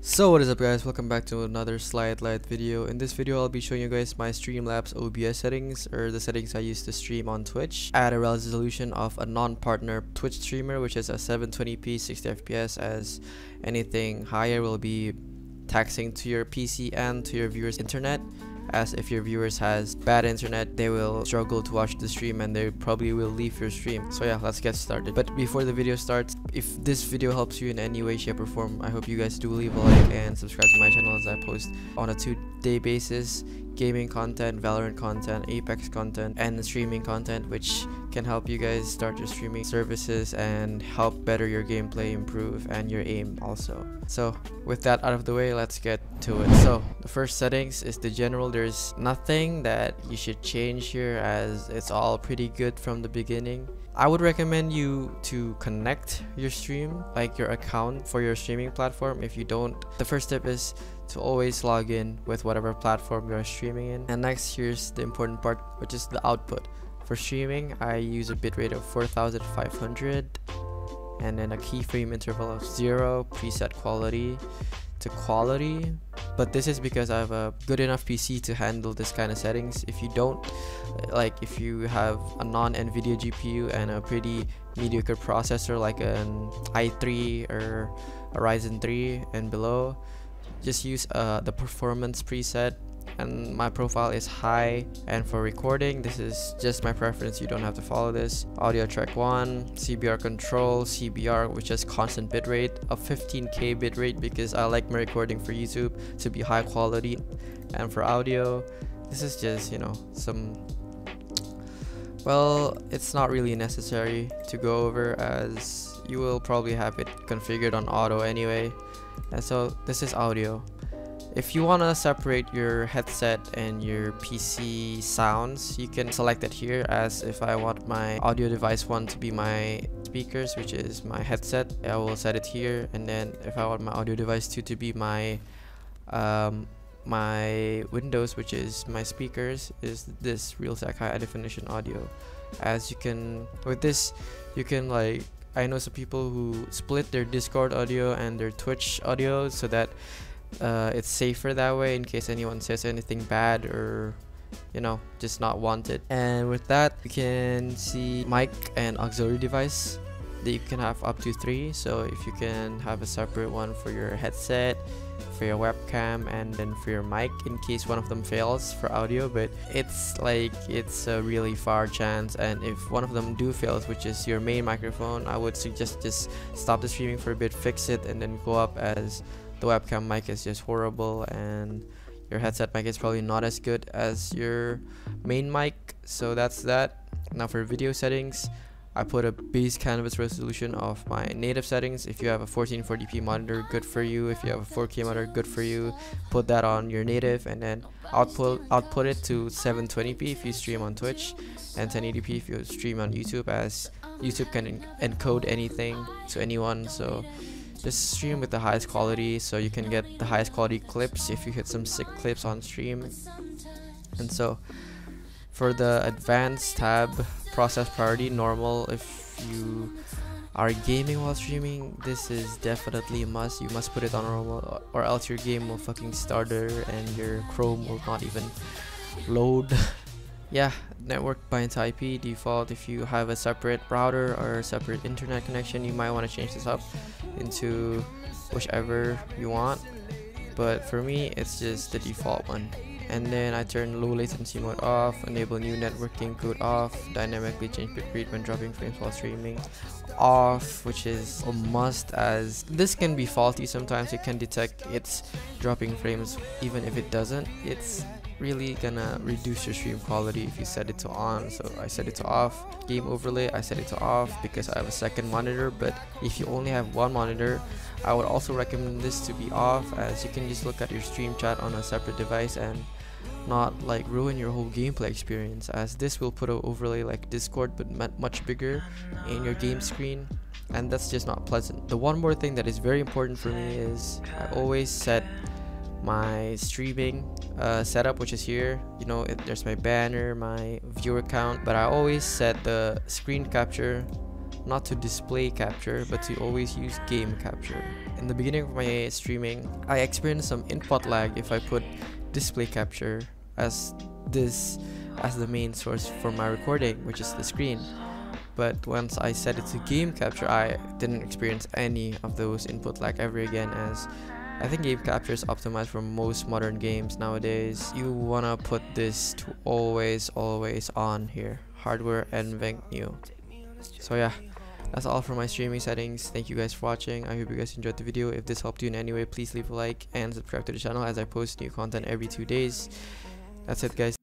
So what is up guys, welcome back to another slide light video. In this video I'll be showing you guys my Streamlabs OBS settings, or the settings I use to stream on Twitch at a resolution of a non-partner Twitch streamer, which is a 720p 60fps, as anything higher will be taxing to your PC and to your viewers' internet. As if your viewers has bad internet, they will struggle to watch the stream and they probably will leave your stream. So yeah, let's get started. But before the video starts, if this video helps you in any way, shape or form, I hope you guys do leave a like and subscribe to my channel, as I post on a 2-day basis gaming content, VALORANT content, Apex content, and streaming content, which can help you guys start your streaming services and help better your gameplay, improve, and your aim also. So with that out of the way, let's get to it. So the first settings is the general. There's nothing that you should change here, as it's all pretty good from the beginning. I would recommend you to connect your stream, like your account for your streaming platform. If you don't, the first step is to always log in with whatever platform you're streaming in. And next, here's the important part, which is the output. For streaming, I use a bitrate of 4500 and then a keyframe interval of 0, preset quality to quality. But this is because I have a good enough PC to handle this kind of settings. If you don't, like if you have a non-NVIDIA GPU and a pretty mediocre processor like an i3 or a Ryzen 3 and below, just use the performance preset, and my profile is high. And for recording, this is just my preference, you don't have to follow this. Audio track 1, CBR control, CBR, which is constant bitrate of 15k bitrate, because I like my recording for YouTube to be high quality. And for audio, this is just, you know, well, it's not really necessary to go over, as you will probably have it configured on auto anyway. And so this is audio. If you want to separate your headset and your PC sounds, you can select it here. As if I want my audio device 1 to be my speakers, which is my headset, I will set it here. And then if I want my audio device 2 to be my my windows, which is my speakers, is this RealSec high definition audio. As you can, with this, you can, like, I know some people who split their Discord audio and their Twitch audio so that it's safer that way, in case anyone says anything bad or, you know, just not wanted. And with that, you can see mic and auxiliary device that you can have up to 3. So if you can have a separate one for your headset, for your webcam, and then for your mic in case one of them fails for audio. But it's like, it's a really far chance, and if one of them do fails, which is your main microphone, I would suggest just stop the streaming for a bit, fix it, and then go up, as the webcam mic is just horrible and your headset mic is probably not as good as your main mic. So that's that. Now for video settings, I put a base canvas resolution of my native settings. If you have a 1440p monitor, good for you. If you have a 4K monitor, good for you. Put that on your native, and then output it to 720p if you stream on Twitch, and 1080p if you stream on YouTube, as YouTube can encode anything to anyone. So just stream with the highest quality, so you can get the highest quality clips if you hit some sick clips on stream. And so for the advanced tab, process priority normal. If you are gaming while streaming, this is definitely a must. You must put it on normal, or else your game will fucking stutter and your Chrome will not even load. Yeah, network binds to IP default. If you have a separate router or a separate internet connection, you might want to change this up into whichever you want, but for me it's just the default one. And then I turn low latency mode off, enable new networking code off, dynamically change bitrate when dropping frames while streaming off, which is a must, as this can be faulty sometimes. It can detect it's dropping frames even if it doesn't. It's really gonna reduce your stream quality if you set it to on. So I set it to off. Game overlay, I set it to off because I have a second monitor. But if you only have one monitor, I would also recommend this to be off, as you can just look at your stream chat on a separate device and not like ruin your whole gameplay experience, as this will put an overlay like Discord but much bigger in your game screen, and that's just not pleasant. The one more thing that is very important for me is I always set my streaming setup, which is here. You know, there's my banner, my viewer count, but I always set the screen capture not to display capture, but to always use game capture. In the beginning of my streaming, I experienced some input lag if I put display capture as the main source for my recording, which is the screen. But once I set it to game capture, I didn't experience any of those input lag ever again, as I think game capture is optimized for most modern games nowadays. You wanna put this to always on here, hardware and venue. So yeah, that's all for my streaming settings. Thank you guys for watching. I hope you guys enjoyed the video. If this helped you in any way, please leave a like and subscribe to the channel, as I post new content every 2 days. That's it, guys.